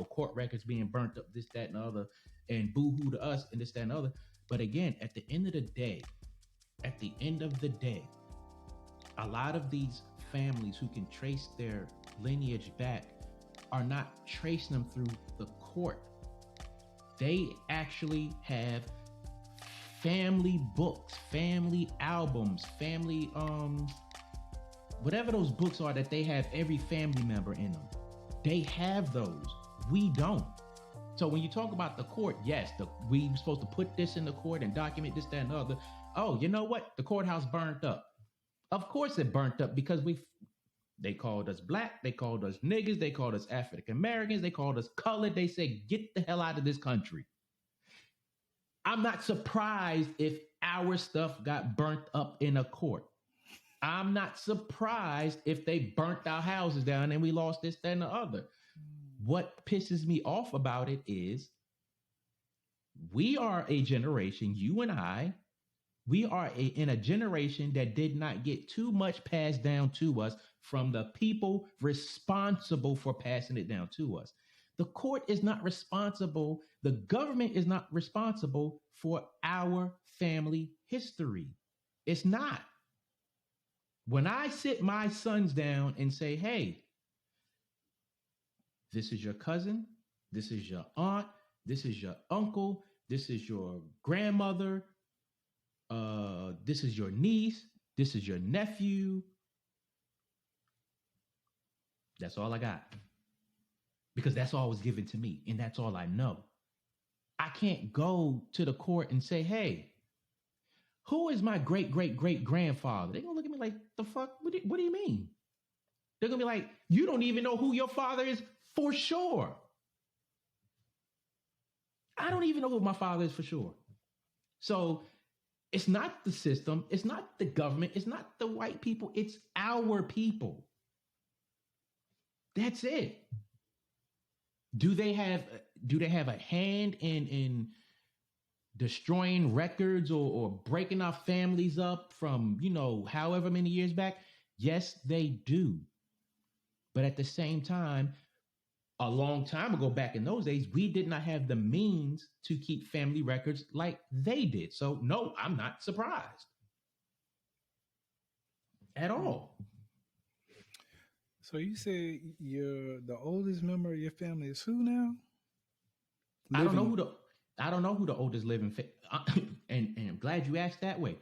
court records being burnt up, this, that, and the other, and boo-hoo to us, and this, that, and the other. But again, at the end of the day, a lot of these families who can trace their lineage back are not tracing them through the court. They actually have family books, family albums, family whatever those books are that they have every family member in them. They have those. We don't. So when you talk about the court, yes, we were supposed to put this in the court and document this, that, and the other. Oh, you know what? The courthouse burnt up. Of course it burnt up because they called us black, they called us niggas, they called us African Americans, they called us colored. They said, get the hell out of this country. I'm not surprised if our stuff got burnt up in a court. I'm not surprised if they burnt our houses down and we lost this, that, and the other. What pisses me off about it is we are a generation, you and I, we are in a generation that did not get too much passed down to us from the people responsible for passing it down to us. The court is not responsible. The government is not responsible for our family history. It's not. When I sit my sons down and say, hey, this is your cousin, this is your aunt, this is your uncle, this is your grandmother, this is your niece, this is your nephew. That's all I got. Because that's all was given to me, and that's all I know. I can't go to the court and say, hey, who is my great-great-great-grandfather? They're going to look at me like, the fuck? What do you mean? They're going to be like, you don't even know who your father is for sure. I don't even know who my father is for sure. So it's not the system. It's not the government. It's not the white people. It's our people. That's it. Do they have a hand in destroying records or breaking our families up from, however many years back? Yes, they do. But at the same time, a long time ago, back in those days, we did not have the means to keep family records like they did. So no, I'm not surprised at all. So you say the oldest member of your family is who now? I don't know who the oldest living and I'm glad you asked that way.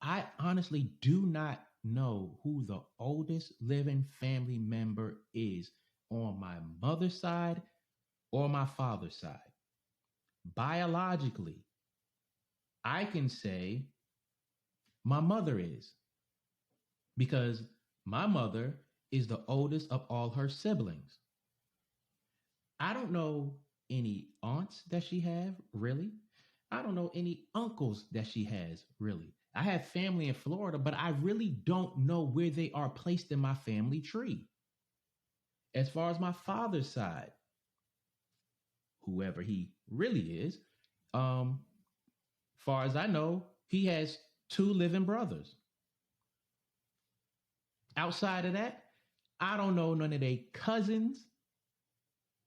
I honestly do not know who the oldest living family member is on my mother's side or my father's side. Biologically, I can say my mother is, because my mother is the oldest of all her siblings. I don't know any aunts that she have, really. I don't know any uncles that she has, really. I have family in Florida, but I really don't know where they are placed in my family tree. As far as my father's side, whoever he really is, far as I know, he has 2 living brothers. Outside of that, I don't know none of their cousins.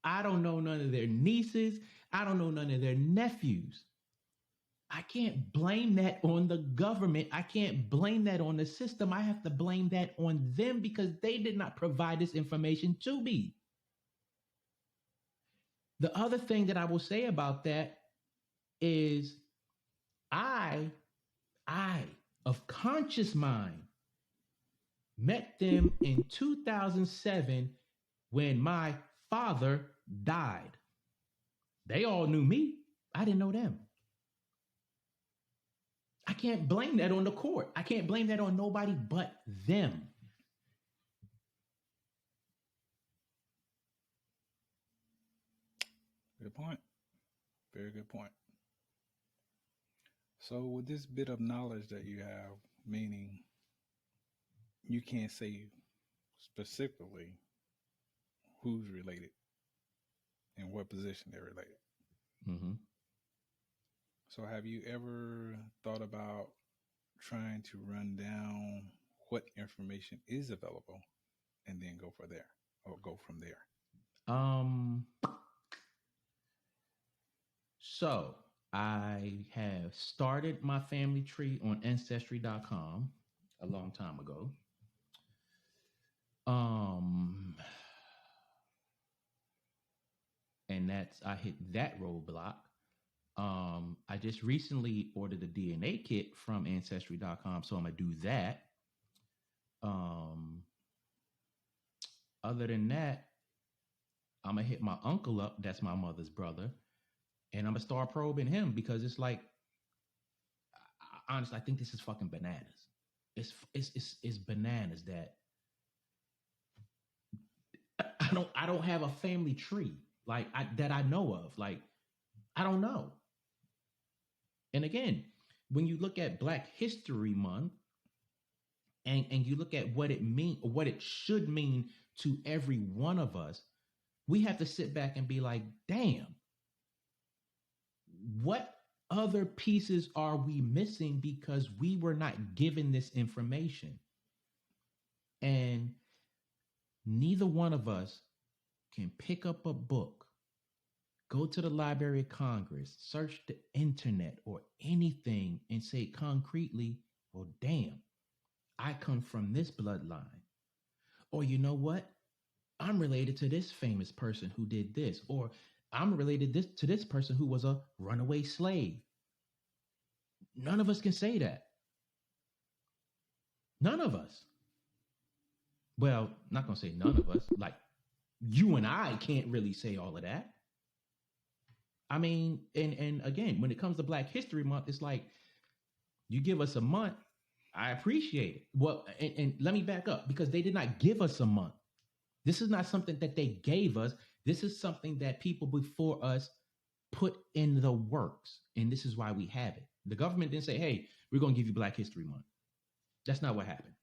I don't know none of their nieces. I don't know none of their nephews. I can't blame that on the government. I can't blame that on the system. I have to blame that on them because they did not provide this information to me. The other thing that I will say about that is I, of conscious mind, met them in 2007 when my father died. They all knew me. I didn't know them. I can't blame that on the court. I can't blame that on nobody but them. Good point. Very good point. So with this bit of knowledge that you have, meaning you can't say specifically who's related and what position they're related. Mm-hmm. So have you ever thought about trying to run down what information is available and then go from there? So I have started my family tree on ancestry.com a long time ago. Um, and that's I hit that roadblock. I just recently ordered a DNA kit from ancestry.com, so I'm gonna do that. Um, Other than that, I'm gonna hit my uncle up. That's my mother's brother, and I'm gonna start probing him because it's like, honestly, I think this is fucking bananas. It's bananas that I don't have a family tree like that I know of. Like I don't know. And again, when you look at Black History Month and you look at what it mean or what it should mean to every one of us, we have to sit back and be like, damn, what other pieces are we missing because we were not given this information? And neither one of us can pick up a book, go to the Library of Congress, search the internet or anything and say concretely, well, damn, I come from this bloodline. Or you know what? I'm related to this famous person who did this. Or I'm related to this person who was a runaway slave. None of us can say that. None of us. Well, not gonna say none of us. Like you and I can't really say all of that. I mean, and again, when it comes to Black History Month, it's like you give us a month, I appreciate it. Well, and let me back up because they did not give us a month. This is not something that they gave us. This is something that people before us put in the works, and this is why we have it. The government didn't say, "Hey, we're going to give you Black History Month." That's not what happened.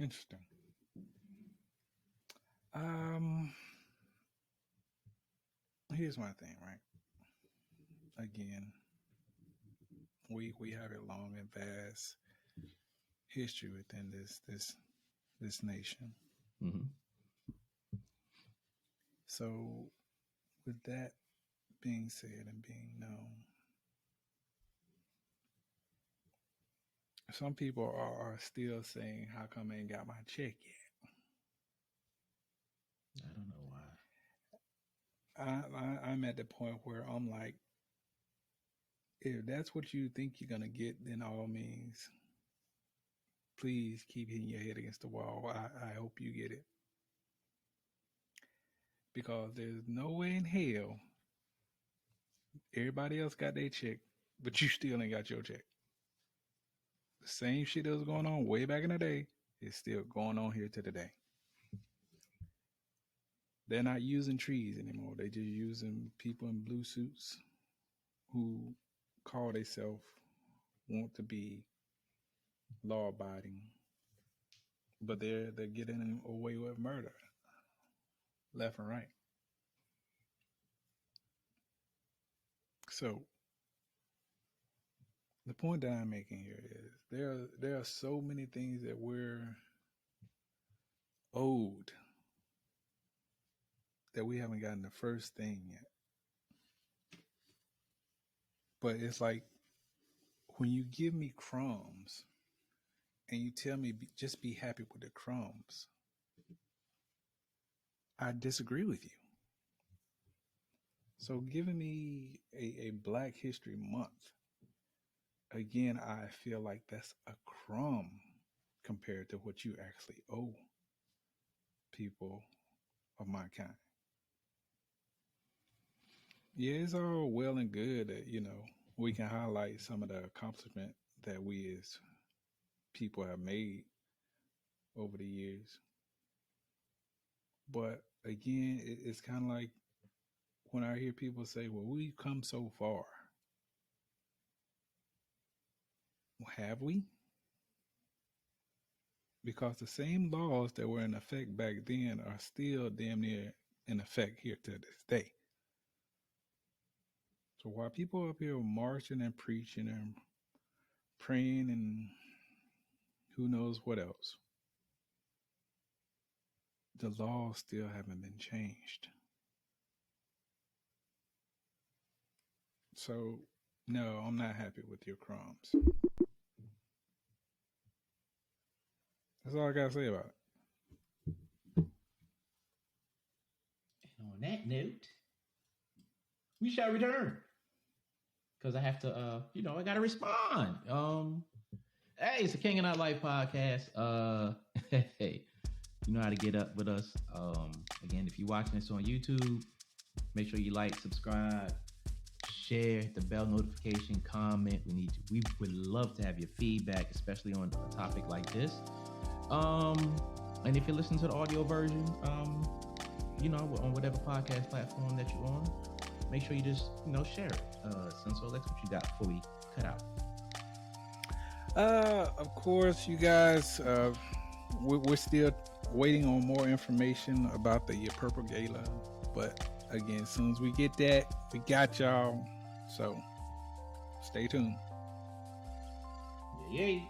Interesting. Um, Here's my thing, right? Again, we have a long and vast history within this nation. Mm-hmm. So, with that being said and being known, some people are still saying, "How come I ain't got my check yet?" I don't know why. I'm at the point where I'm like, if that's what you think you're gonna get, then all means, please keep hitting your head against the wall. I hope you get it because there's no way in hell everybody else got their check, but you still ain't got your check. The same shit that was going on way back in the day is still going on here to today. They're not using trees anymore. They just using people in blue suits who call themselves want to be law abiding, but they're getting away with murder left and right. So the point that I'm making here is there are so many things that we're owed that we haven't gotten the first thing yet. But it's like when you give me crumbs and you tell me just be happy with the crumbs, I disagree with you. So giving me a Black History Month, again, I feel like that's a crumb compared to what you actually owe people of my kind. Yeah, it's all well and good that, we can highlight some of the accomplishment that we as people have made over the years. But again, it's kind of like when I hear people say, well, we've come so far. Well, have we? Because the same laws that were in effect back then are still damn near in effect here to this day. So while people up here marching and preaching and praying and who knows what else, the laws still haven't been changed. So, no, I'm not happy with your crumbs. That's all I gotta say about it. And on that note, we shall return because I have to, I got to respond. Hey, it's the King and Not Life podcast. Hey, you know how to get up with us. Again, if you're watching this on YouTube, make sure you like, subscribe, share, hit the bell notification, comment. We would love to have your feedback, especially on a topic like this. And if you listen to the audio version, on whatever podcast platform that you're on, make sure you just, share it. So that's what you got before we cut out. Of course, you guys, we're still waiting on more information about the Purple Gala. But again, as soon as we get that, we got y'all. So stay tuned. Yay.